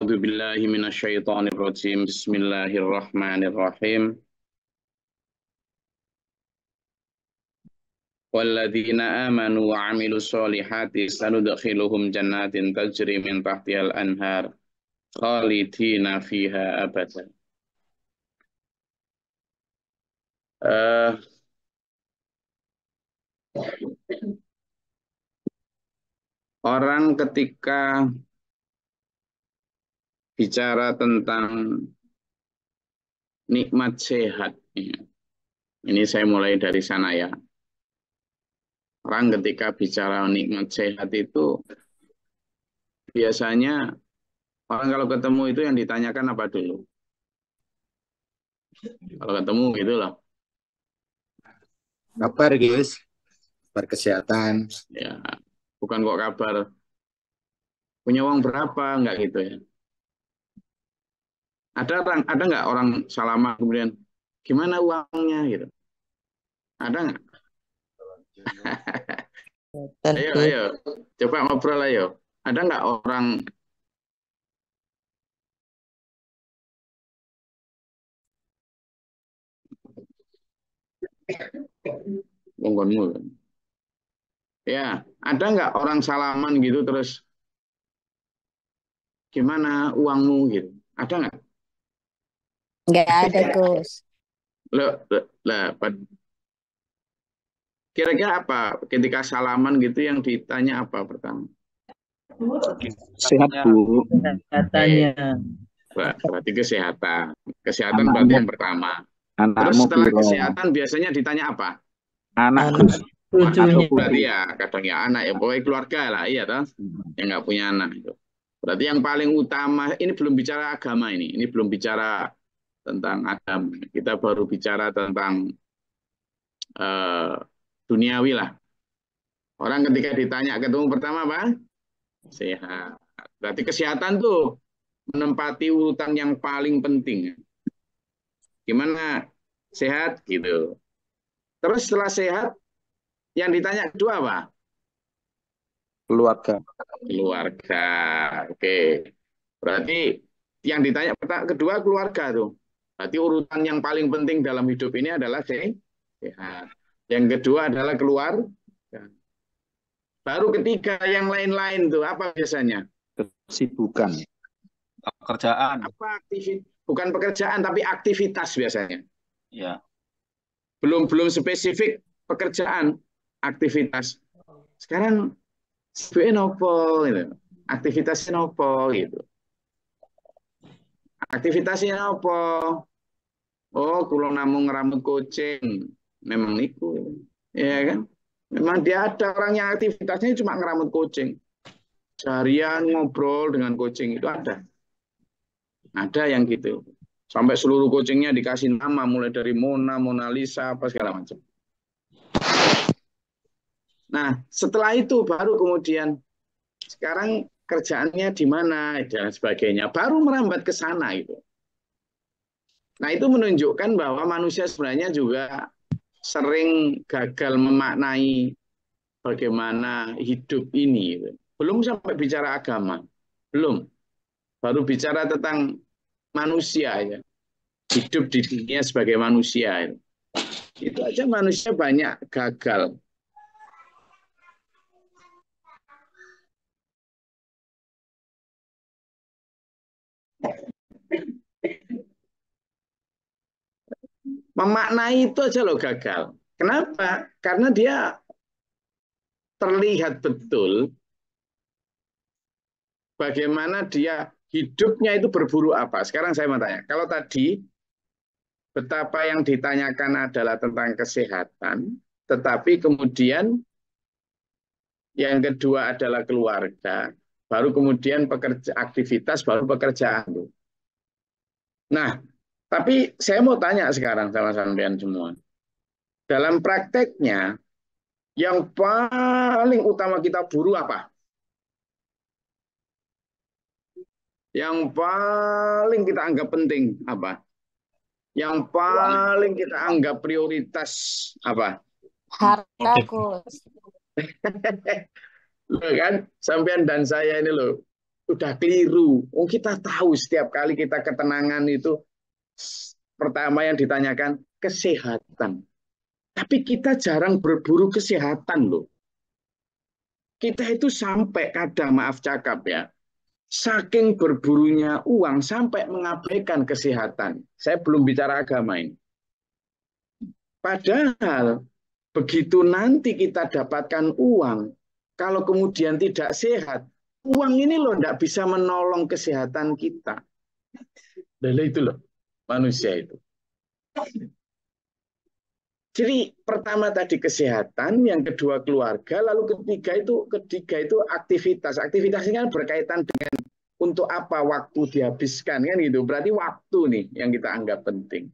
A'udzu billahi minasyaitonir rajim. Bismillahirrahmanirrahim. Walladzina amanu wa 'amilus solihati sanudkhiluhum jannatin tajri min tahtihal anhar khalidina fiha abada. Eh, Orang ketika bicara tentang nikmat sehat, ini saya mulai dari sana ya. Orang ketika bicara nikmat sehat itu biasanya orang kalau ketemu itu yang ditanyakan apa dulu? Kalau ketemu gitu loh. Kabar guys, kabar kesehatan. Ya, bukan kok kabar punya uang berapa, enggak gitu ya. Ada nggak orang salaman kemudian gimana uangnya gitu? Ada nggak? Ayo, coba ngobrol ayo. Ada nggak orang ngomongmu? Ya, ada nggak orang salaman gitu terus gimana uangmu gitu? Ada nggak? Nggak ada, Gus. Kira-kira apa ketika salaman gitu yang ditanya apa pertama? Sehat Bu. Katanya. Berarti kesehatan. Kesehatan berarti yang pertama. Terus setelah kesehatan biasanya ditanya apa? Anak. Berarti ya kadang ya anak ya pokoknya keluarga lah, iya toh? Yang nggak punya anak itu. Berarti yang paling utama ini belum bicara agama ini belum bicara tentang agama. Kita baru bicara tentang duniawi lah. Orang ketika ditanya ketemu pertama apa? Sehat. Berarti kesehatan tuh menempati urutan yang paling penting. Gimana sehat gitu. Terus setelah sehat yang ditanya kedua apa? Keluarga. Keluarga. Oke. Berarti yang ditanya kedua keluarga tuh. Berarti urutan yang paling penting dalam hidup ini adalah sehat. Yang kedua adalah keluarga. Baru ketiga yang lain-lain tuh apa biasanya? Kesibukan. Pekerjaan. Apa bukan pekerjaan tapi aktivitas biasanya. Ya. Belum spesifik pekerjaan, aktivitas. Sekarang sebenarnya nopo gitu. Aktivitasnya nopo gitu. Aktivitasnya nopo. Oh, kula namung ngeramut kucing. Memang niku. Ya kan? Memang dia ada orang yang aktivitasnya cuma ngeramut kucing. Seharian ngobrol dengan kucing itu ada. Ada yang gitu. Sampai seluruh kucingnya dikasih nama, mulai dari Mona, Mona Lisa, apa segala macam. Nah, setelah itu baru kemudian sekarang kerjaannya di mana dan sebagainya. Baru merambat ke sana itu. Nah, itu menunjukkan bahwa manusia sebenarnya juga sering gagal memaknai bagaimana hidup ini. Belum sampai bicara agama. Belum. Baru bicara tentang manusia ya. Hidup di dunia sebagai manusia. Itu aja manusia banyak gagal. Memaknai itu aja loh gagal. Kenapa? Karena dia terlihat betul bagaimana dia hidupnya itu berburu apa. Sekarang saya mau tanya, kalau tadi betapa yang ditanyakan adalah tentang kesehatan, tetapi kemudian yang kedua adalah keluarga, baru kemudian aktivitas, baru pekerjaan. Nah, tapi saya mau tanya sekarang sama sampean semua. Dalam prakteknya, yang paling utama kita buru apa? Yang paling kita anggap penting apa? Yang paling kita anggap prioritas apa? Harta, Gus. Loh kan, sampean dan saya ini loh. udah keliru. Oh, kita tahu setiap kali kita ketenangan itu pertama yang ditanyakan kesehatan. Tapi kita jarang berburu kesehatan loh. Kita itu sampai kadang, maaf cakap ya, saking berburunya uang sampai mengabaikan kesehatan. Saya belum bicara agama ini. Padahal begitu nanti kita dapatkan uang, kalau kemudian tidak sehat, uang ini loh tidak bisa menolong kesehatan kita. Dan itu loh manusia itu. Jadi pertama tadi kesehatan, yang kedua keluarga, lalu ketiga itu aktivitas. Aktivitas ini kan berkaitan dengan untuk apa waktu dihabiskan kan gitu. Berarti waktu nih yang kita anggap penting.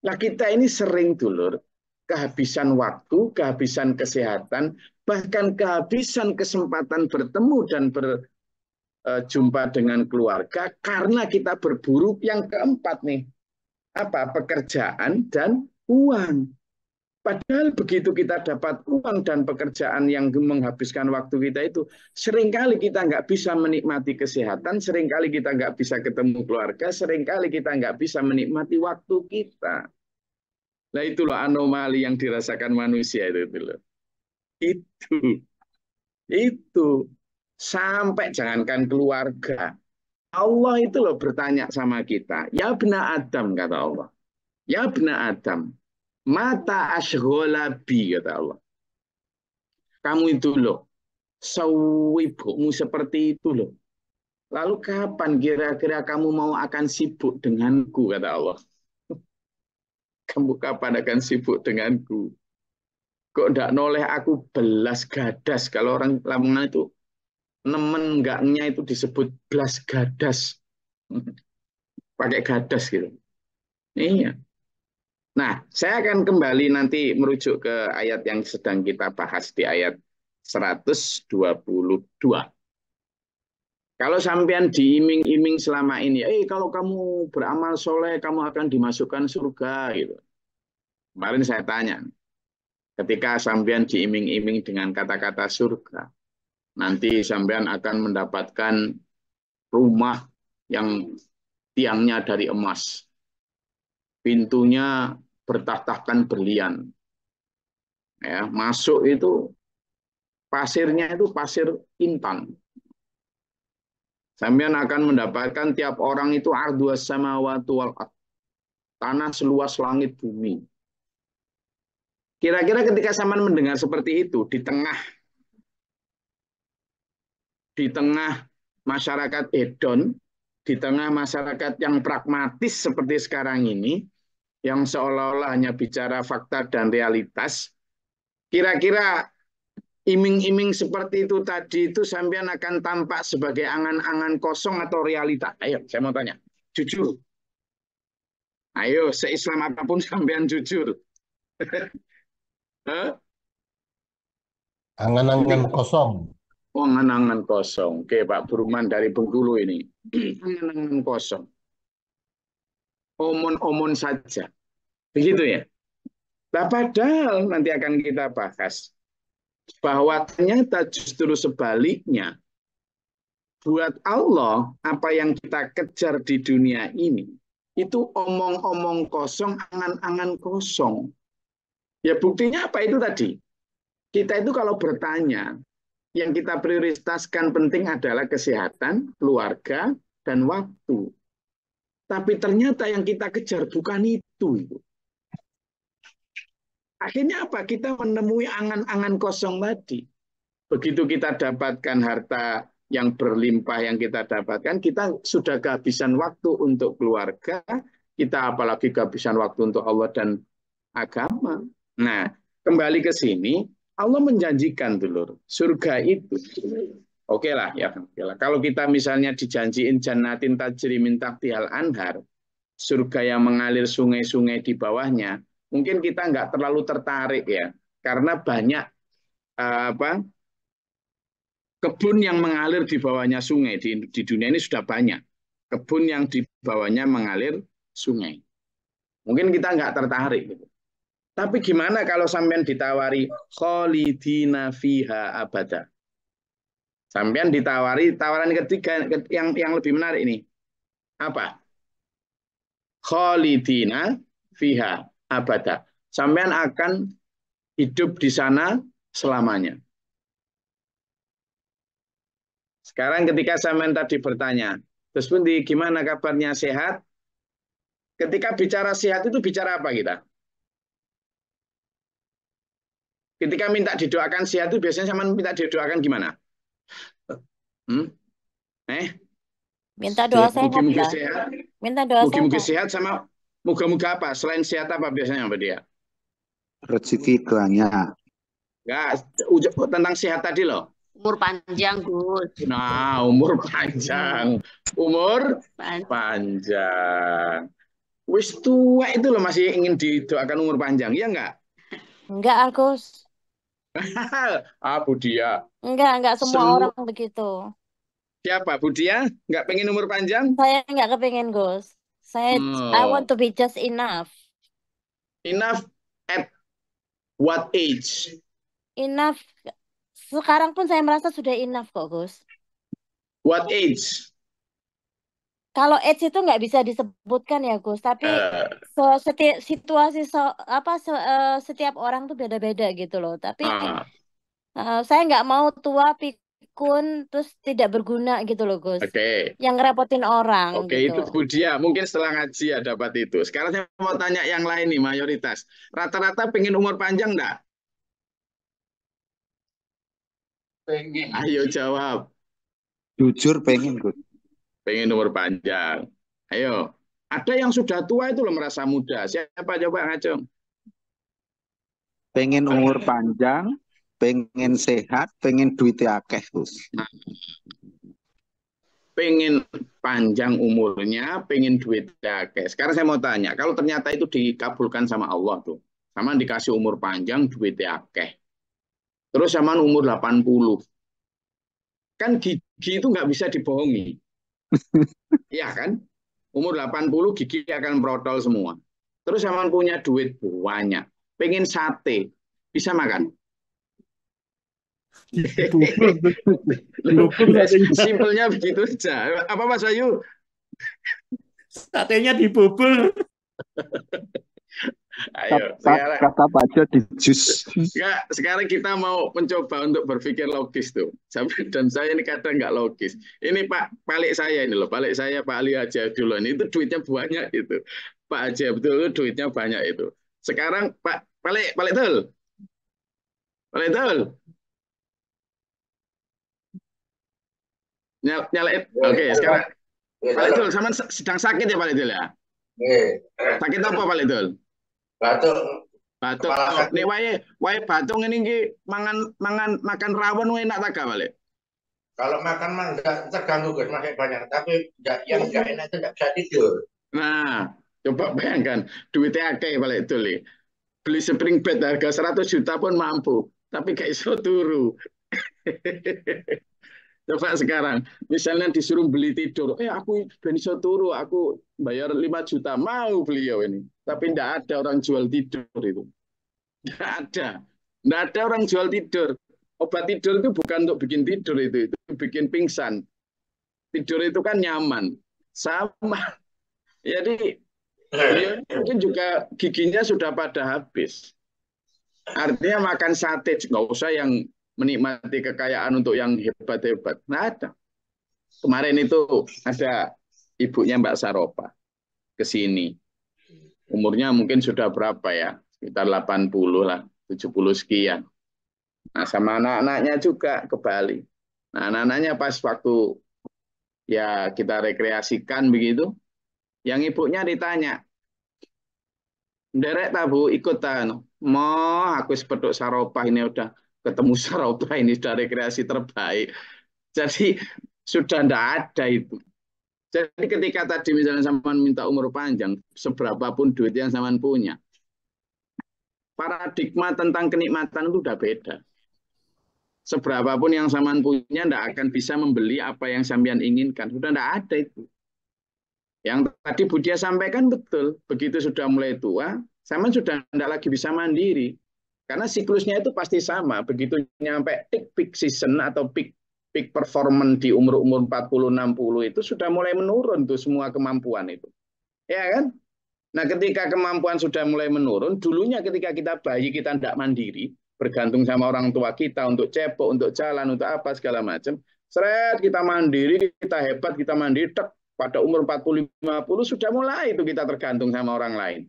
Nah kita ini sering dulur kehabisan waktu, kehabisan kesehatan, bahkan kehabisan kesempatan bertemu dan berjumpa dengan keluarga karena kita berburu yang keempat nih. Apa? Pekerjaan dan uang. Padahal begitu kita dapat uang dan pekerjaan yang menghabiskan waktu kita itu, seringkali kita nggak bisa menikmati kesehatan, seringkali kita nggak bisa ketemu keluarga, seringkali kita nggak bisa menikmati waktu kita. Nah itu loh anomali yang dirasakan manusia itu loh. Itu sampai jangankan keluarga. Allah itu loh bertanya sama kita, ya bena Adam kata Allah. Ya bena Adam, mata ashgholabi kata Allah. Kamu itu loh, sewibukmu seperti itu loh. Lalu kapan kira-kira kamu mau akan sibuk denganku kata Allah. Kamu kapan akan sibuk denganku? Kok ndak noleh aku belas gadas. Kalau orang Lamongan itu nemen enggaknya itu disebut belas gadas. Pakai gadas gitu. Iya. Nah, saya akan kembali nanti merujuk ke ayat yang sedang kita bahas di ayat 122. Kalau sampean diiming-iming selama ini, kalau kamu beramal soleh, kamu akan dimasukkan surga. Gitu. Kemarin saya tanya, ketika sampean diiming-iming dengan kata-kata surga, nanti sampean akan mendapatkan rumah yang tiangnya dari emas. Pintunya bertahtakan berlian. Ya, masuk itu pasirnya itu pasir intan. Sampean akan mendapatkan tiap orang itu ardhus samawati wal ardh. Tanah seluas langit bumi. Kira-kira ketika sampean mendengar seperti itu di tengah masyarakat hedon, di tengah masyarakat yang pragmatis seperti sekarang ini, yang seolah-olah hanya bicara fakta dan realitas, kira-kira iming-iming seperti itu tadi itu sampean akan tampak sebagai angan-angan kosong atau realita? Ayo, saya mau tanya. Jujur. Ayo, se-Islam apapun sampean jujur. Angan-angan kosong. Oh, angan-angan kosong. Oke, Pak Burman dari Bengkulu ini. Angan-angan kosong. Omon-omon saja. Begitu ya? Nah, padahal nanti akan kita bahas bahwa ternyata justru sebaliknya. Buat Allah, apa yang kita kejar di dunia ini, itu omong-omong kosong, angan-angan kosong. Ya buktinya apa itu tadi? Kita itu kalau bertanya, yang kita prioritaskan penting adalah kesehatan, keluarga, dan waktu. Tapi ternyata yang kita kejar bukan itu. Akhirnya apa? Kita menemui angan-angan kosong tadi. Begitu kita dapatkan harta yang berlimpah yang kita dapatkan, kita sudah kehabisan waktu untuk keluarga, kita apalagi kehabisan waktu untuk Allah dan agama. Nah, kembali ke sini, Allah menjanjikan dulur, surga itu. Oke lah, ya. Kalau kita misalnya dijanjiin jannatin tajri min tahtihal anhar, surga yang mengalir sungai-sungai di bawahnya, mungkin kita nggak terlalu tertarik ya, karena banyak kebun yang mengalir di bawahnya sungai di dunia ini sudah banyak. Kebun yang di bawahnya mengalir sungai. Mungkin kita nggak tertarik. Gitu. Tapi gimana kalau sampean ditawari khalidina fiha abada? Sampean ditawari tawaran ketiga yang lebih menarik ini. Apa? Khalidina fiha abada. Sampean akan hidup di sana selamanya. Sekarang ketika sampean tadi bertanya, terus pun gimana kabarnya, sehat? Ketika bicara sehat itu bicara apa kita? Ketika minta didoakan sehat itu biasanya sama minta didoakan gimana? Minta doa sehat Mugi-mugi lah. sehat. Minta doa Mugi-mugi sehat. sehat sama moga-moga apa? Selain sehat apa biasanya apa dia? Rezeki banyak. Enggak, tentang sehat tadi loh. Umur panjang, Gus. Nah, umur panjang. Umur Panjang. panjang. Wis tua itu loh masih ingin didoakan umur panjang, ya enggak? Enggak, Agus. Budia. Enggak semua Semua orang begitu. siapa? Budia? Enggak pengen umur panjang? Saya enggak kepengen, Gus. I want to be just enough. Enough at what age? Enough. Sekarang pun saya merasa sudah enough kok, Gus. What age? Kalau age itu nggak bisa disebutkan ya, Gus. Tapi setiap situasi setiap orang tuh beda-beda gitu loh. Tapi saya nggak mau tua, pikun, terus tidak berguna gitu loh, Gus. Oke. Yang ngerepotin orang Oke, gitu. itu Budia. Mungkin setelah ngaji ya dapat itu. Sekarang saya mau tanya yang lain nih, mayoritas. Rata-rata pengen umur panjang enggak? Pengen. Ayo jawab. Jujur pengen, Gus. Pengen umur panjang. Ayo. Ada yang sudah tua itu loh merasa muda. Siapa coba ngacung? Pengen umur panjang, pengen sehat, pengen duitnya akeh, Gus. Pengen panjang umurnya, pengen duitnya akeh. Sekarang saya mau tanya, kalau ternyata itu dikabulkan sama Allah tuh, sama dikasih umur panjang, duitnya akeh. Terus sama umur 80. Kan gigi itu nggak bisa dibohongi. Iya kan? Umur 80 gigi akan protol semua. Terus sama punya duit banyak. Pengen sate. Bisa makan? Simpelnya begitu saja. Apa Mas Ayu? Satenya dibubur. Ayo, sekarang kata Pak Jo di jus. Sekarang kita mau mencoba untuk berpikir logis tuh. Dan saya ini kadang nggak logis. Ini Pak Palik saya ini loh, Palik saya Pak Ali Haji Abdullah ini itu duitnya banyak itu. Pak Haji Abdullah itu duitnya banyak itu. Sekarang Pak Palik Tul. Palik Tul. Nyalain. Oke, sekarang Palik Tul sama sedang sakit ya Palik Tul ya? Sakit apa Palik Tul? Batuk. Nek wae batuk ngene iki makan rawon enak tak balik. Kalau makan mah enggak terganggu Gus, makan banyak, tapi yang enggak enak itu enggak bisa tidur. Nah, coba bayangkan duitnya akeh balik itu li. Beli spring bed harga 100 juta pun mampu, tapi gak iso turu. Coba sekarang, misalnya disuruh beli tidur, aku ben iso turu, aku bayar 5 juta, mau beliau ini. Tapi tidak ada orang jual tidur itu. Tidak ada. Tidak ada orang jual tidur. Obat tidur itu bukan untuk bikin tidur itu bikin pingsan. Tidur itu kan nyaman. Sama. Jadi beliau mungkin juga giginya sudah pada habis. Artinya makan sate, nggak usah yang menikmati kekayaan untuk yang hebat-hebat. Nggak ada. Kemarin itu ada ibunya Mbak Saropa ke sini. Umurnya mungkin sudah berapa ya? Sekitar 80 lah, 70 sekian. Nah, sama anak-anaknya juga ke Bali. Nah, anak-anaknya pas waktu ya kita rekreasikan begitu, yang ibunya ditanya, "Nderek ta Bu, ikut ta?" "Mo, aku sepeduk Saropa ini udah ketemu Saropa ini sudah rekreasi terbaik." Jadi sudah ndak ada itu. Jadi ketika tadi misalnya sampean minta umur panjang, seberapapun duit yang sampean punya, paradigma tentang kenikmatan itu udah beda. Seberapapun yang sampean punya, ndak akan bisa membeli apa yang sampean inginkan. Sudah ndak ada itu. Yang tadi Budia sampaikan betul, begitu sudah mulai tua, sampean sudah ndak lagi bisa mandiri. Karena siklusnya itu pasti sama. Begitu nyampe peak season atau peak peak performance di umur-umur 40-60 itu sudah mulai menurun tuh semua kemampuan itu. Ya kan? Nah, ketika kemampuan sudah mulai menurun, dulunya ketika kita bayi kita tidak mandiri, bergantung sama orang tua kita untuk cepok, untuk jalan, untuk apa segala macam. Seret kita mandiri, kita hebat, kita mandiri, tek, pada umur 40-50 sudah mulai itu kita tergantung sama orang lain.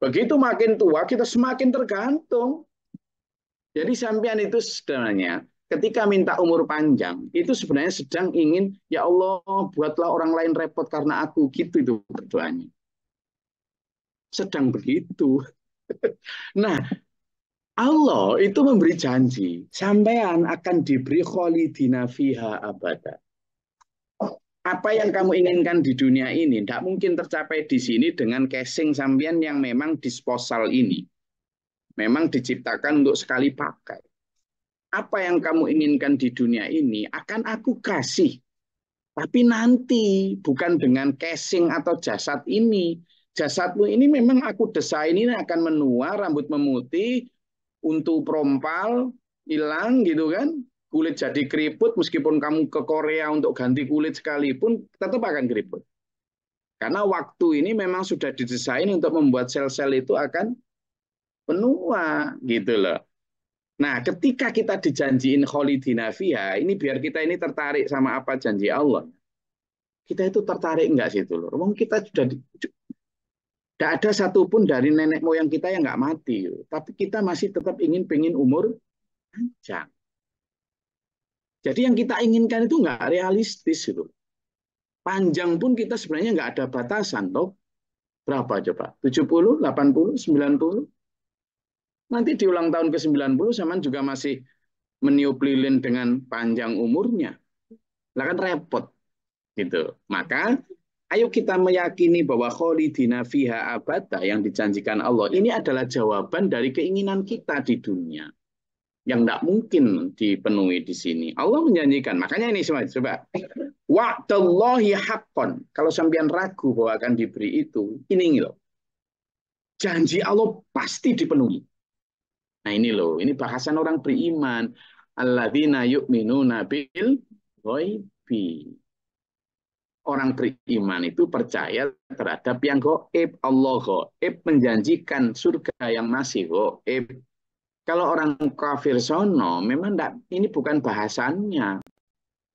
Begitu makin tua kita semakin tergantung. Jadi sampean itu sebenarnya ketika minta umur panjang itu sebenarnya sedang ingin, ya Allah buatlah orang lain repot karena aku, gitu itu berdoanya. Sedang begitu. Nah, Allah itu memberi janji, sampean akan diberi khalidina fiha abada. Apa yang kamu inginkan di dunia ini tidak mungkin tercapai di sini dengan casing sampean yang memang disposal ini. Memang diciptakan untuk sekali pakai. Apa yang kamu inginkan di dunia ini akan aku kasih. Tapi nanti bukan dengan casing atau jasad ini. Jasadmu ini memang aku desain ini akan menua, rambut memutih, untu perompal, hilang gitu kan. Kulit jadi keriput, meskipun kamu ke Korea untuk ganti kulit sekalipun, tetap akan keriput. Karena waktu ini memang sudah didesain untuk membuat sel-sel itu akan menua gitu loh. Nah, ketika kita dijanjiin khalidina fiha, ini biar kita ini tertarik sama apa janji Allah. Kita itu tertarik enggak sih itu loh. Wong kita sudah tidak ada satupun dari nenek moyang kita yang nggak mati, tapi kita masih tetap pengen umur panjang. Jadi yang kita inginkan itu nggak realistis itu. Panjang pun kita sebenarnya nggak ada batasan toh. Berapa coba? 70, 80, 90? Nanti di ulang tahun ke-90 zaman juga masih meniup lilin dengan panjang umurnya. Lah kan repot. Gitu. Maka ayo kita meyakini bahwa khalidina fiha abada yang dijanjikan Allah ini adalah jawaban dari keinginan kita di dunia yang tidak mungkin dipenuhi di sini. Allah menjanjikan. Makanya ini coba. Wa'dallahi haqqan. Kalau sampean ragu bahwa akan diberi itu, ini loh. Janji Allah pasti dipenuhi. Nah ini loh, ini bahasan orang beriman. Alladzina yu'minuna bil ghaibi. Orang beriman itu percaya terhadap yang gaib. Allah gaib menjanjikan surga yang masih gaib. Kalau orang kafir sono, memang enggak, ini bukan bahasannya.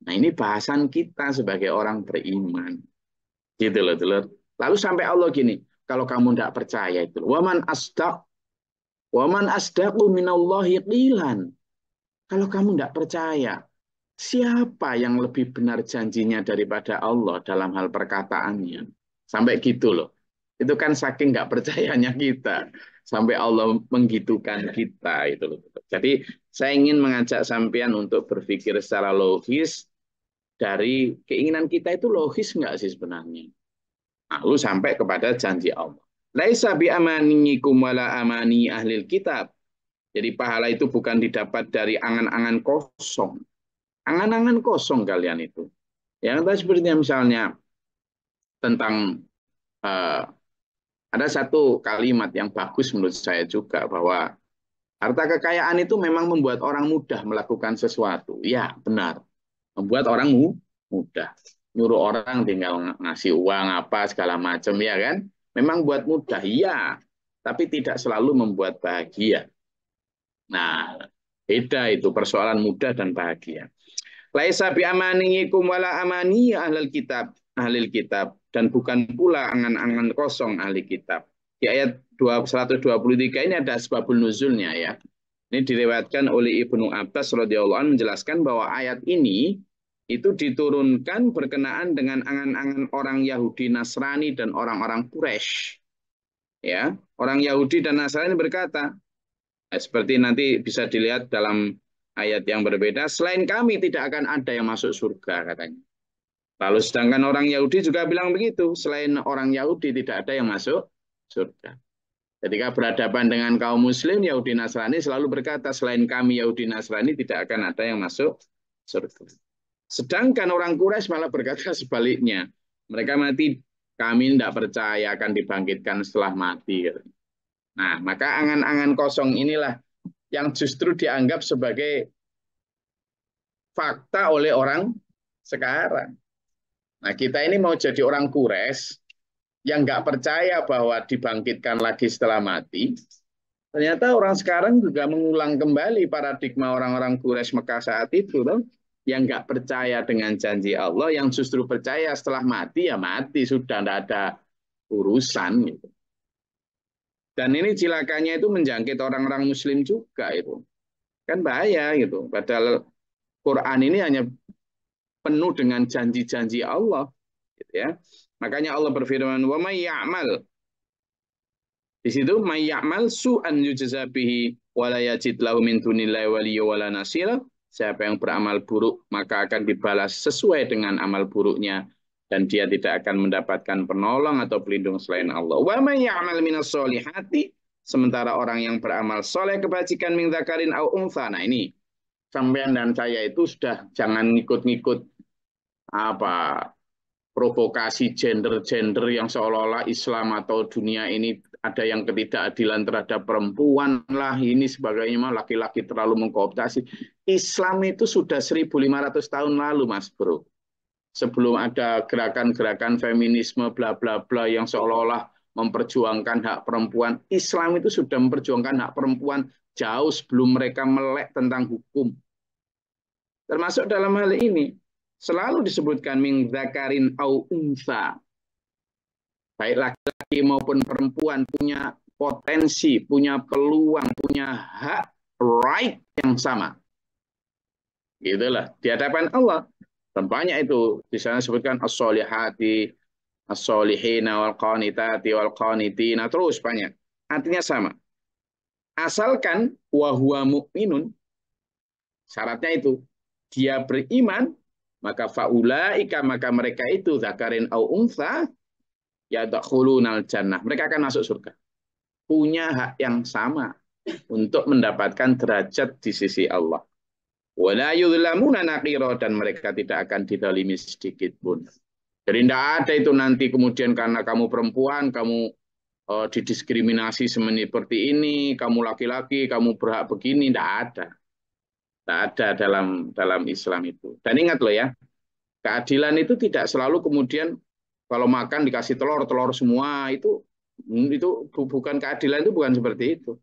Nah ini bahasan kita sebagai orang beriman. Gitu loh, telur. Lalu sampai Allah gini, kalau kamu enggak percaya itu, waman asdaqu minallahi qilan. Kalau kamu enggak percaya, siapa yang lebih benar janjinya daripada Allah dalam hal perkataannya? Sampai gitu loh. Itu kan saking nggak percayanya kita. Sampai Allah menggitukan kita. Itu loh. Jadi saya ingin mengajak sampean untuk berpikir secara logis. Dari keinginan kita itu logis nggak sih sebenarnya? Lalu sampai kepada janji Allah. Laisa bi amaniyikum wala amani ahlil kitab. Jadi pahala itu bukan didapat dari angan-angan kosong. Angan-angan kosong kalian itu. Yang tadi seperti misalnya tentang ada satu kalimat yang bagus menurut saya juga bahwa harta kekayaan itu memang membuat orang mudah melakukan sesuatu. Ya, benar. Membuat orang mudah. Nyuruh orang tinggal ngasih uang apa segala macam ya kan? Memang buat mudah, iya. Tapi tidak selalu membuat bahagia. Nah, beda itu persoalan mudah dan bahagia. Laisa bi amaniyikum wala amani ahlul kitab dan bukan pula angan-angan kosong ahli kitab. Di ayat 123 ini ada asbabun nuzulnya ya. Ini diriwayatkan oleh Ibnu Abbas radhiyallahu anhu menjelaskan bahwa ayat ini itu diturunkan berkenaan dengan angan-angan orang Yahudi Nasrani dan orang-orang Quraisy. Ya, orang Yahudi dan Nasrani berkata, seperti nanti bisa dilihat dalam ayat yang berbeda, selain kami tidak akan ada yang masuk surga katanya. Lalu sedangkan orang Yahudi juga bilang begitu, selain orang Yahudi tidak ada yang masuk surga. Ketika berhadapan dengan kaum muslim, Yahudi Nasrani selalu berkata, selain kami Yahudi Nasrani tidak akan ada yang masuk surga. Sedangkan orang Quraisy malah berkata sebaliknya. Mereka mati, kami tidak percaya akan dibangkitkan setelah mati. Nah, maka angan-angan kosong inilah yang justru dianggap sebagai fakta oleh orang sekarang. Nah, kita ini mau jadi orang Quraisy yang nggak percaya bahwa dibangkitkan lagi setelah mati. Ternyata orang sekarang juga mengulang kembali paradigma orang-orang Quraisy Mekah saat itu, loh, yang nggak percaya dengan janji Allah, yang justru percaya setelah mati ya mati, sudah tidak ada urusan. Gitu. Dan ini cilakanya itu menjangkit orang-orang Muslim juga itu, kan bahaya gitu. Padahal Quran ini hanya penuh dengan janji-janji Allah, gitu ya. Makanya Allah berfirman, wa may ya'mal. Di situ may ya'mal su'an yujza bihi wa la yajid lahu min dunillahi waliyya wala nasira. Siapa yang beramal buruk maka akan dibalas sesuai dengan amal buruknya dan dia tidak akan mendapatkan penolong atau pelindung selain Allah. Wa may ya'mal minas solihati, sementara orang yang beramal soleh kebajikan min dzakarin au untha. Nah ini sampean dan saya itu sudah jangan ngikut-ngikut apa provokasi gender-gender yang seolah-olah Islam atau dunia ini ada yang ketidakadilan terhadap perempuan lah, ini sebagainya, mah laki-laki terlalu mengkooptasi. Islam itu sudah 1.500 tahun lalu, Mas Bro. Sebelum ada gerakan-gerakan feminisme bla bla bla yang seolah-olah memperjuangkan hak perempuan, Islam itu sudah memperjuangkan hak perempuan jauh sebelum mereka melek tentang hukum. Termasuk dalam hal ini selalu disebutkan min dzakarin au untha. Baik laki-laki maupun perempuan punya potensi, punya peluang, punya hak, right yang sama. Gitulah di hadapan Allah. Dan banyak itu di sana disebutkan as-solihati, as-solihina wal qanitati wal qanitina, terus banyak. Artinya sama. Asalkan wa huwa mu'minun, syaratnya itu dia beriman, maka faulaika, maka mereka itu zakarin au untha yadkhulunal jannah, mereka akan masuk surga. Punya hak yang sama untuk mendapatkan derajat di sisi Allah. Wala yudlamuna naqira, dan mereka tidak akan dizalimi sedikit pun. Jadi tidak ada itu nanti kemudian karena kamu perempuan, kamu didiskriminasi seperti ini, kamu laki-laki, kamu berhak begini, tidak ada. Tidak ada dalam Islam itu. Dan ingat loh ya, keadilan itu tidak selalu kemudian kalau makan dikasih telur semua, itu bukan keadilan, itu bukan seperti itu.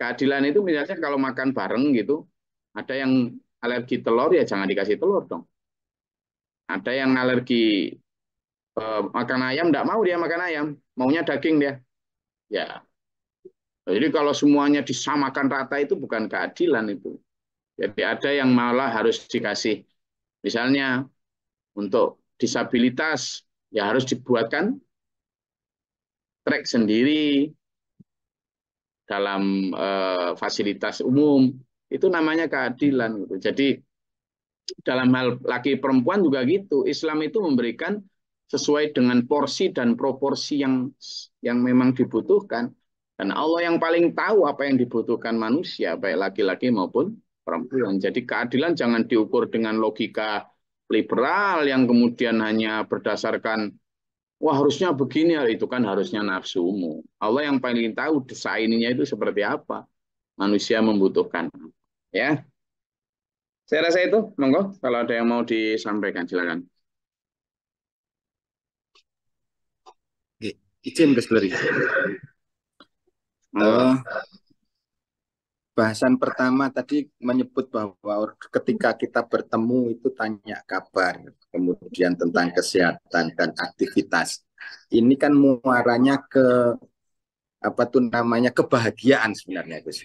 Keadilan itu misalnya kalau makan bareng gitu, ada yang alergi telur ya jangan dikasih telur dong. Ada yang alergi makan ayam, tidak mau dia makan ayam, maunya daging dia. Ya. Jadi kalau semuanya disamakan rata itu bukan keadilan itu. Jadi ada yang malah harus dikasih, misalnya untuk disabilitas ya harus dibuatkan trek sendiri dalam fasilitas umum, itu namanya keadilan gitu. Jadi dalam hal laki perempuan juga gitu, Islam itu memberikan sesuai dengan porsi dan proporsi yang memang dibutuhkan, dan Allah yang paling tahu apa yang dibutuhkan manusia baik laki-laki maupun perempuan. Jadi keadilan jangan diukur dengan logika liberal yang kemudian hanya berdasarkan wah harusnya begini, itu kan harusnya nafsumu. Allah yang paling tahu desainnya itu seperti apa. Manusia membutuhkan. Ya, saya rasa itu. Monggo, kalau ada yang mau disampaikan silakan. Izin Gus Luri. Bahasan pertama tadi menyebut bahwa ketika kita bertemu itu tanya kabar, kemudian tentang kesehatan dan aktivitas. Ini kan muaranya ke apa tuh namanya kebahagiaan sebenarnya, Gus.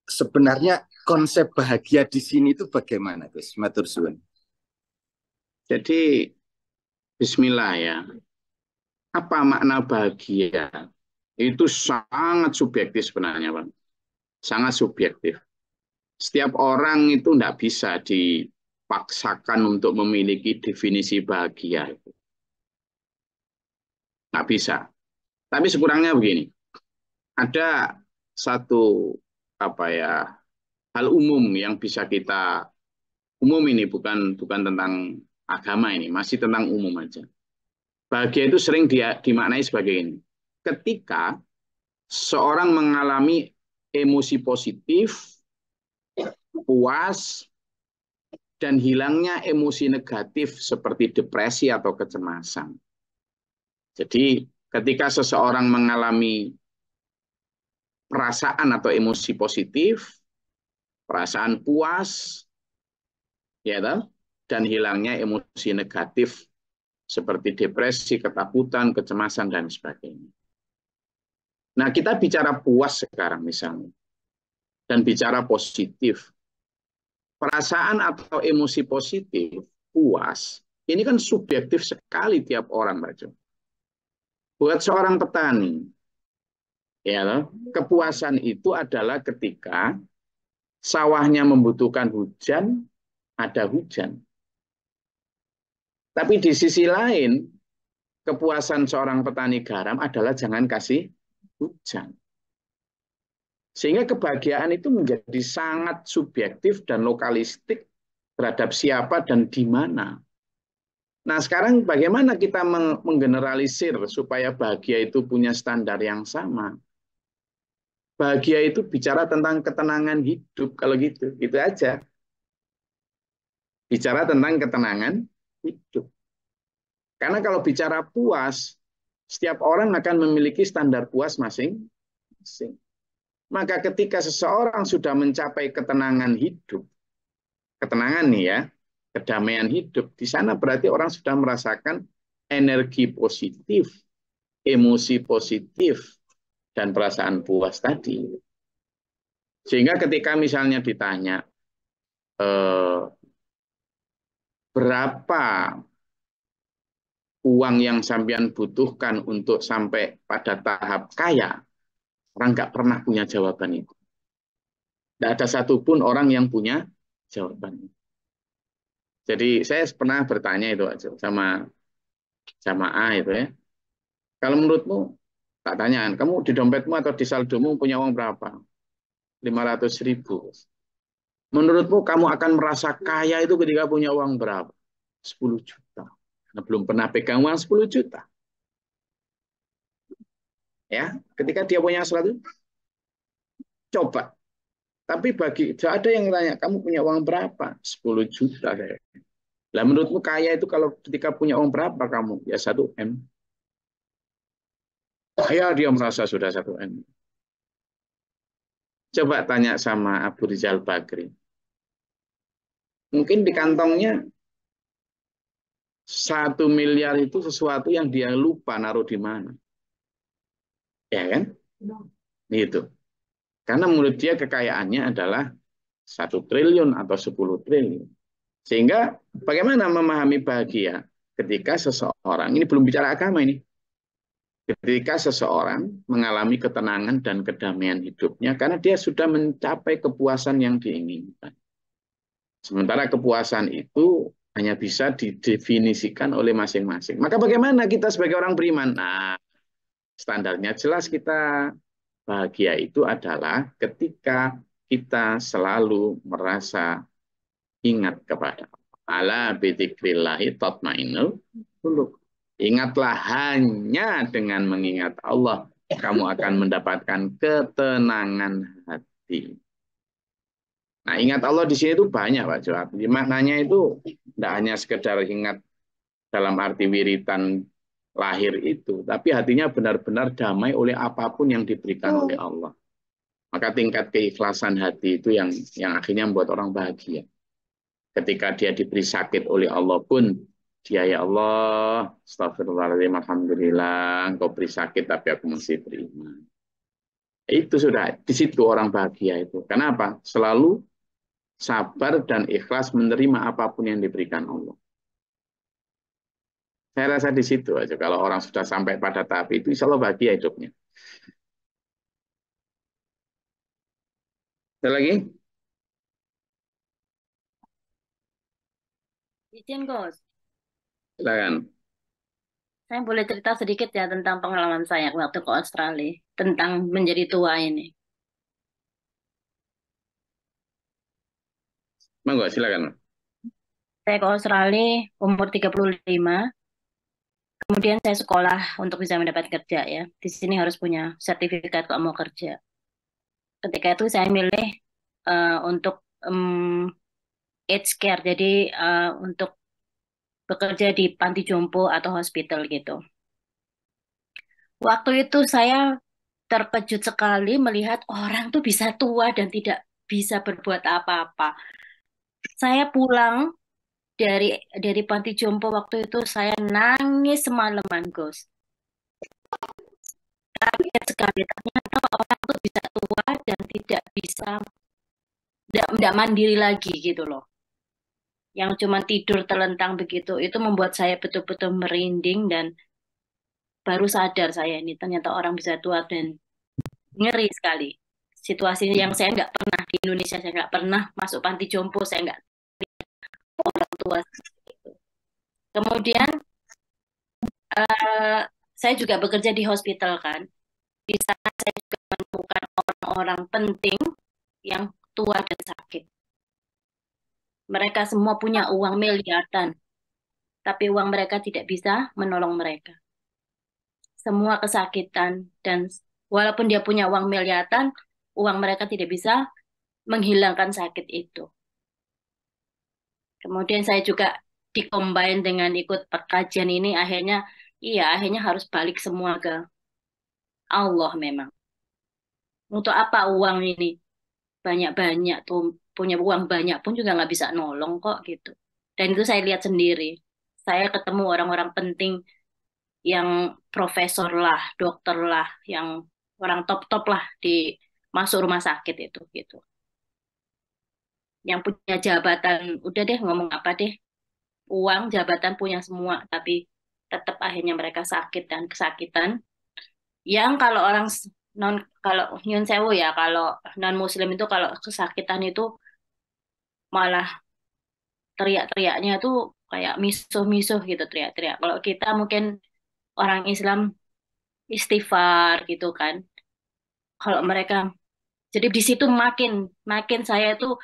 Sebenarnya konsep bahagia di sini itu bagaimana, Gus? Matur suwun. Jadi bismillah ya. Apa makna bahagia? Itu sangat subjektif sebenarnya, Bang. Sangat subjektif. Setiap orang itu tidak bisa dipaksakan untuk memiliki definisi bahagia. Nggak bisa. Tapi sekurangnya begini. Ada satu hal umum yang bisa kita umum, ini bukan tentang agama, ini masih tentang umum aja. Bahagia itu sering dimaknai sebagai ini. Ketika seorang mengalami emosi positif, puas, dan hilangnya emosi negatif seperti depresi atau kecemasan. Jadi ketika seseorang mengalami perasaan atau emosi positif, perasaan puas, ya toh, dan hilangnya emosi negatif seperti depresi, ketakutan, kecemasan, dan sebagainya. Nah, kita bicara puas sekarang misalnya, dan bicara positif. Perasaan atau emosi positif, puas, ini kan subjektif sekali tiap orang, Mbak Jo. Buat seorang petani, ya, kepuasan itu adalah ketika sawahnya membutuhkan hujan, ada hujan. Tapi di sisi lain, kepuasan seorang petani garam adalah jangan kasih hujan. Sehingga kebahagiaan itu menjadi sangat subjektif dan lokalistik terhadap siapa dan di mana. Nah, sekarang bagaimana kita menggeneralisir supaya bahagia itu punya standar yang sama? Bahagia itu bicara tentang ketenangan hidup, kalau gitu. Itu aja. Bicara tentang ketenangan hidup. Karena kalau bicara puas, setiap orang akan memiliki standar puas masing-masing. Maka ketika seseorang sudah mencapai ketenangan hidup, ketenangan nih ya, kedamaian hidup, di sana berarti orang sudah merasakan energi positif, emosi positif, dan perasaan puas tadi. Sehingga ketika misalnya ditanya, berapa uang yang sampean butuhkan untuk sampai pada tahap kaya, orang nggak pernah punya jawaban itu. Tidak ada satupun orang yang punya jawaban itu. Jadi saya pernah bertanya itu aja sama jamaah itu ya. Kalau menurutmu, tak tanyaan, kamu di dompetmu atau di saldomu punya uang berapa? 500.000. Menurutmu kamu akan merasa kaya itu ketika punya uang berapa? 10 juta. Karena belum pernah pegang uang 10 juta. Ya, ketika dia punya 100, coba. Tapi ada yang tanya, kamu punya uang berapa? 10 juta. Lah menurutmu kaya itu kalau ketika punya uang berapa kamu? Ya 1 M. Kaya dia merasa sudah 1 M. Coba tanya sama Abu Rizal Bakri. Mungkin di kantongnya 1 miliar itu sesuatu yang dia lupa naruh di mana. Ya kan? Itu. Karena menurut dia kekayaannya adalah 1 triliun atau 10 triliun. Sehingga bagaimana memahami bahagia ketika seseorang, ini belum bicara agama ini, ketika seseorang mengalami ketenangan dan kedamaian hidupnya karena dia sudah mencapai kepuasan yang diinginkan. Sementara kepuasan itu hanya bisa didefinisikan oleh masing-masing. Maka bagaimana kita sebagai orang beriman? Nah, standarnya jelas kita. Bahagia itu adalah ketika kita selalu merasa ingat kepada Allah. Ala bidzikrillahi tatmainnul qulub. Ingatlah hanya dengan mengingat Allah, kamu akan mendapatkan ketenangan hati. Nah, ingat Allah di sini itu banyak, Pak Joat. Maknanya itu tidak hanya sekedar ingat dalam arti wiritan lahir itu, tapi hatinya benar-benar damai oleh apapun yang diberikan oleh Allah. Maka tingkat keikhlasan hati itu yang akhirnya membuat orang bahagia. Ketika dia diberi sakit oleh Allah pun, dia ya Allah, astagfirullahaladzim, alhamdulillah, engkau beri sakit tapi aku masih beriman. Itu sudah, di situ orang bahagia itu. Kenapa? Selalu sabar dan ikhlas menerima apapun yang diberikan Allah. Saya rasa di situ aja. Kalau orang sudah sampai pada tahap itu, insya Allah bahagia hidupnya. Ada lagi? Izin, Gus. Silakan. Saya boleh cerita sedikit ya tentang pengalaman saya waktu ke Australia. Tentang menjadi tua ini. Monggo, silakan. Saya ke Australia umur 35. Kemudian saya sekolah untuk bisa mendapat kerja ya. Di sini harus punya sertifikat kalau mau kerja. Ketika itu saya milih untuk aged care, jadi untuk bekerja di panti jompo atau hospital gitu. Waktu itu saya terkejut sekali melihat orang tuh bisa tua dan tidak bisa berbuat apa-apa. Saya pulang dari panti jompo waktu itu saya nangis semalaman, Gus. Kaget sekali ternyata orang tuh bisa tua dan tidak bisa tidak mandiri lagi gitu loh. Yang cuma tidur telentang begitu itu membuat saya betul-betul merinding dan baru sadar saya ini ternyata orang bisa tua dan ngeri sekali. Situasi yang saya nggak pernah di Indonesia, saya nggak pernah masuk panti jompo, saya nggak orang tua seperti itu. Kemudian saya juga bekerja di hospital kan. Di sana saya juga menemukan orang-orang penting yang tua dan sakit. Mereka semua punya uang miliaran, tapi uang mereka tidak bisa menolong mereka. Semua kesakitan dan walaupun dia punya uang miliaran, uang mereka tidak bisa menghilangkan sakit itu. Kemudian saya juga dikombin dengan ikut kajian ini, akhirnya harus balik semua ke Allah memang. Untuk apa uang ini? Banyak-banyak tuh, punya uang banyak pun juga nggak bisa nolong kok gitu. Dan itu saya lihat sendiri. Saya ketemu orang-orang penting yang profesor lah, dokter lah, yang orang top-top lah di masuk rumah sakit itu gitu. Yang punya jabatan, udah deh ngomong apa deh, uang, jabatan punya semua, tapi tetap akhirnya mereka sakit dan kesakitan. Yang kalau orang kalau nyun sewu ya, kalau non muslim itu kalau kesakitan itu malah teriak-teriaknya tuh kayak misuh-misuh gitu teriak-teriak. Kalau kita mungkin orang Islam istighfar gitu kan. Kalau mereka jadi di situ makin makin saya tuh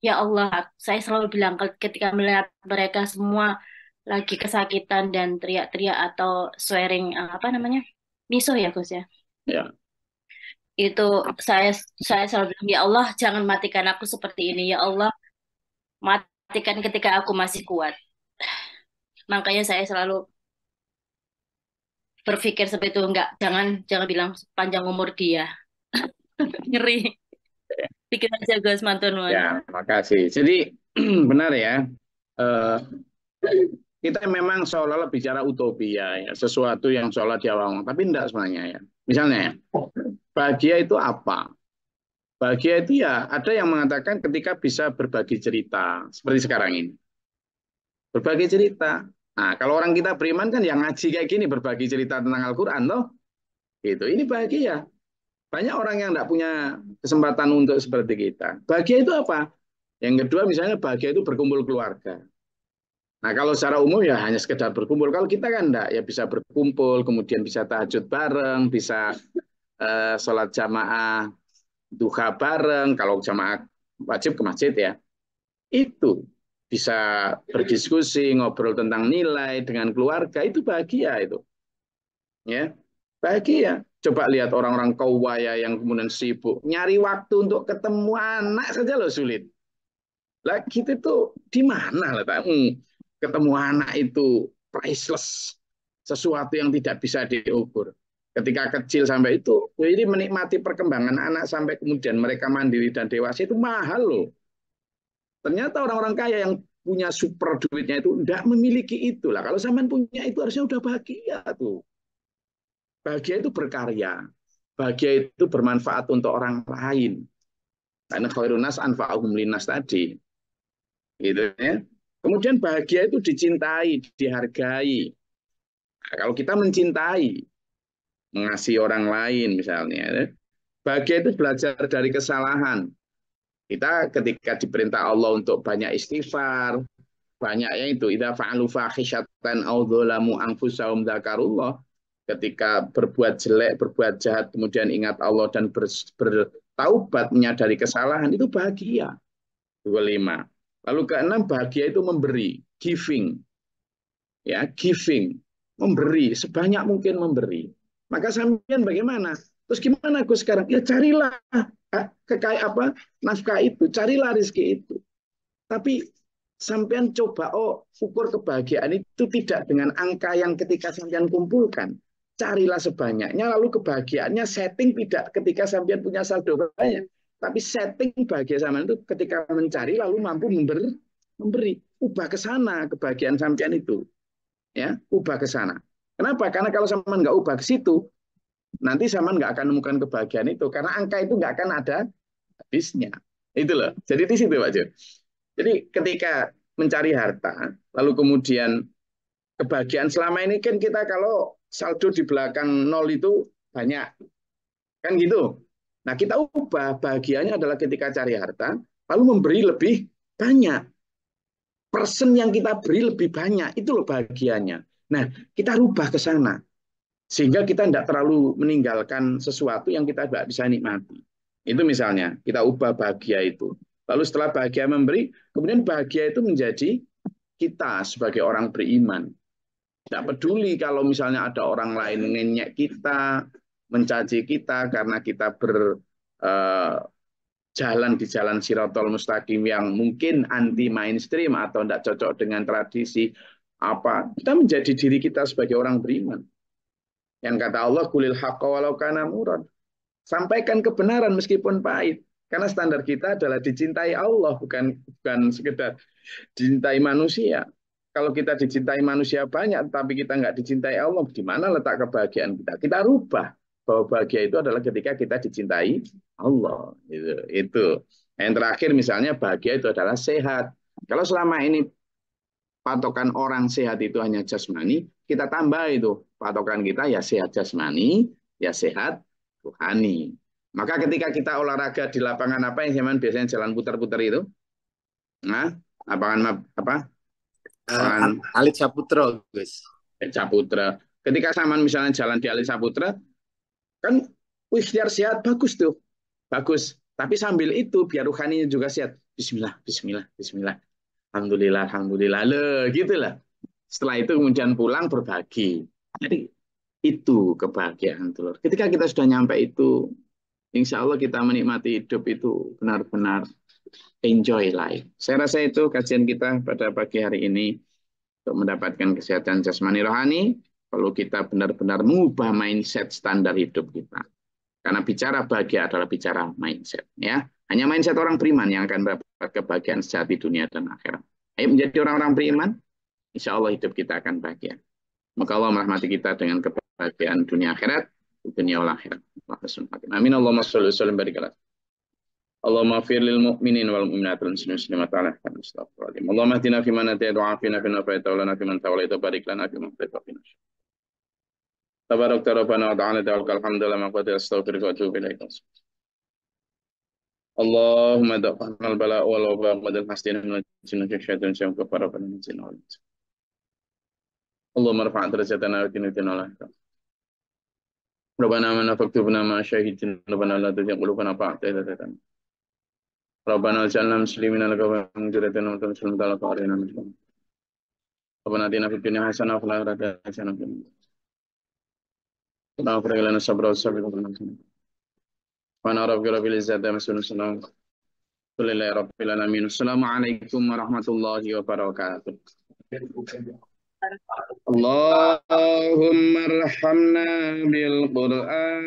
ya Allah, saya selalu bilang ketika melihat mereka semua lagi kesakitan dan teriak-teriak atau swearing apa namanya? Misuh ya Gus ya. Ya. Itu saya selalu bilang ya Allah jangan matikan aku seperti ini ya Allah, matikan ketika aku masih kuat. Makanya saya selalu berpikir seperti itu, jangan bilang panjang umur dia. Ngeri. Pikir aja Gus Mantunwan. Ya, makasih. Jadi benar ya. Eh, kita memang seolah-olah bicara utopia ya, sesuatu yang seolah diawang, tapi enggak sebenarnya ya. Misalnya ya, bahagia itu apa? Bahagia itu ya ada yang mengatakan ketika bisa berbagi cerita seperti sekarang ini. Berbagi cerita. Nah, kalau orang kita beriman kan yang ngaji kayak gini berbagi cerita tentang Al-Qur'an loh. Gitu. Ini bahagia. Banyak orang yang tidak punya kesempatan untuk seperti kita. Bahagia itu apa? Yang kedua misalnya bahagia itu berkumpul keluarga. Nah kalau secara umum ya hanya sekedar berkumpul. Kalau kita kan enggak, ya bisa berkumpul, kemudian bisa tahajud bareng, bisa sholat jamaah, duha bareng. Kalau jamaah wajib ke masjid ya. Itu bisa berdiskusi, ngobrol tentang nilai dengan keluarga, itu bahagia itu. Ya, bahagia. Coba lihat orang-orang kawaya yang kemudian sibuk nyari waktu untuk ketemu anak saja loh sulit. Lah kita tuh di mana lah ketemu anak itu priceless, sesuatu yang tidak bisa diukur. Ketika kecil sampai itu, jadi menikmati perkembangan anak sampai kemudian mereka mandiri dan dewasa itu mahal loh. Ternyata orang-orang kaya yang punya super duitnya itu tidak memiliki itu lah. Kalau sampean punya itu harusnya udah bahagia tuh. Bahagia itu berkarya. Bahagia itu bermanfaat untuk orang lain. Karena khairun nas anfa'uhum linnas tadi. Gitu ya. Kemudian bahagia itu dicintai, dihargai. Nah, kalau kita mencintai, mengasihi orang lain misalnya. Bahagia itu belajar dari kesalahan. Kita ketika diperintah Allah untuk banyak istighfar, banyaknya itu idza fa'alu fahisyatan aw dzalamu anfusahum dzakarullah, ketika berbuat jelek, berbuat jahat kemudian ingat Allah dan bertaubat menyadari kesalahan, itu bahagia. 25. Lalu keenam, bahagia itu memberi, giving. Ya, giving, memberi sebanyak mungkin memberi. Maka sampean bagaimana? Terus gimana Gus sekarang? Ya carilah nafkah itu, carilah rezeki itu. Tapi Sampean coba ukur kebahagiaan itu tidak dengan angka yang ketika sampean kumpulkan. Carilah sebanyaknya, lalu kebahagiaannya setting tidak ketika sampean punya saldo banyak. Tapi setting bahagia sampean itu ketika mencari lalu mampu memberi. Ubah ke sana kebahagiaan sampean itu. Ya, ubah ke sana. Kenapa? Karena kalau sampean nggak ubah ke situ, nanti sampean nggak akan menemukan kebahagiaan itu. Karena angka itu nggak akan ada habisnya. Itu loh. Jadi di situ Pak Jo. Jadi ketika mencari harta, lalu kemudian kebahagiaan selama ini kan kita kalau saldo di belakang nol itu banyak. Kan gitu. Nah kita ubah bahagianya adalah ketika cari harta, lalu memberi lebih banyak. Persen yang kita beri lebih banyak, itu loh bahagianya. Nah kita rubah ke sana. Sehingga kita tidak terlalu meninggalkan sesuatu yang kita tidak bisa nikmati. Itu misalnya, kita ubah bahagia itu. Lalu setelah bahagia memberi, kemudian bahagia itu menjadi kita sebagai orang beriman. Tidak peduli kalau misalnya ada orang lain ngenyek kita, mencaci kita karena kita berjalan di jalan Shirathul Mustaqim yang mungkin anti mainstream atau tidak cocok dengan tradisi apa. Kita menjadi diri kita sebagai orang beriman. Yang kata Allah, kulil haqqa walau kana murad. Sampaikan kebenaran meskipun pahit. Karena standar kita adalah dicintai Allah, bukan sekedar dicintai manusia. Kalau kita dicintai manusia banyak, tapi kita nggak dicintai Allah, di mana letak kebahagiaan kita? Kita rubah bahwa bahagia itu adalah ketika kita dicintai Allah. Itu. Yang terakhir misalnya bahagia itu adalah sehat. Kalau selama ini patokan orang sehat itu hanya jasmani, kita tambah itu patokan kita ya sehat jasmani, ya sehat rohani. Maka ketika kita olahraga di lapangan apa yang zaman biasanya jalan putar-putar itu, nah lapangan apa? Alit Saputra, guys. Saputra. Ketika zaman misalnya jalan di Alit Saputra, kan ikhtiar sehat bagus tuh, bagus. Tapi sambil itu biar rohaninya juga sehat. Bismillah, Bismillah, Bismillah. Alhamdulillah, Alhamdulillah. Gitulah. Setelah itu kemudian pulang berbagi. Jadi itu kebahagiaan telur. Ketika kita sudah nyampe itu, insya Allah kita menikmati hidup itu benar-benar enjoy life. Saya rasa itu kajian kita pada pagi hari ini untuk mendapatkan kesehatan jasmani rohani. Perlu kita benar-benar mengubah mindset standar hidup kita. Karena bicara bahagia adalah bicara mindset. Ya, hanya mindset orang beriman yang akan mendapat kebahagiaan sejati dunia dan akhirat. Ayo menjadi orang-orang beriman, insya Allah hidup kita akan bahagia. Maka Allah merahmati kita dengan kebahagiaan dunia akhirat, dunia wal akhirat. Amin. Allahumma sholli wa sallim barik ala. Allahumma fir lil mu'minin wal mu'minat wal muslimin ta'ala. Allahumma hdina fi man hadayta wa afina fi man afayta wa lana fi man tawallaita barik lana fi man qadaita wa qina. Tabarakta rabbana wa ta'ala ta'ala alhamdulillah ma qad astaghfiruka wa atubu ilaik. Allahumma da'al bala wal waba wa dal hasdina min jinni syaitan syaitan kafara wa min jinni. Allahumma rfa' darajatana wa qina Allah. Rabbana amana faktubna ma syahidin rabbana la tuzigh qulubana ba'da idh hadaytana. Rabbana ij'alna muslimina laka wa mujahidina wa muslimin laka wa arina muslimin. Rabbana atina fid dunya hasanah wa fil akhirati hasanah wa qina adzaban nar. Rabbana lana sabra wa sabra wa ana rabbika rabbil izzati amma yasifun. Alhamdulillahi rabbil alamin. Assalamualaikum warahmatullahi wabarakatuh. Allahumma arhamna bil Qur'an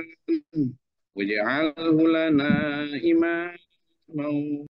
waj'alhu lana imam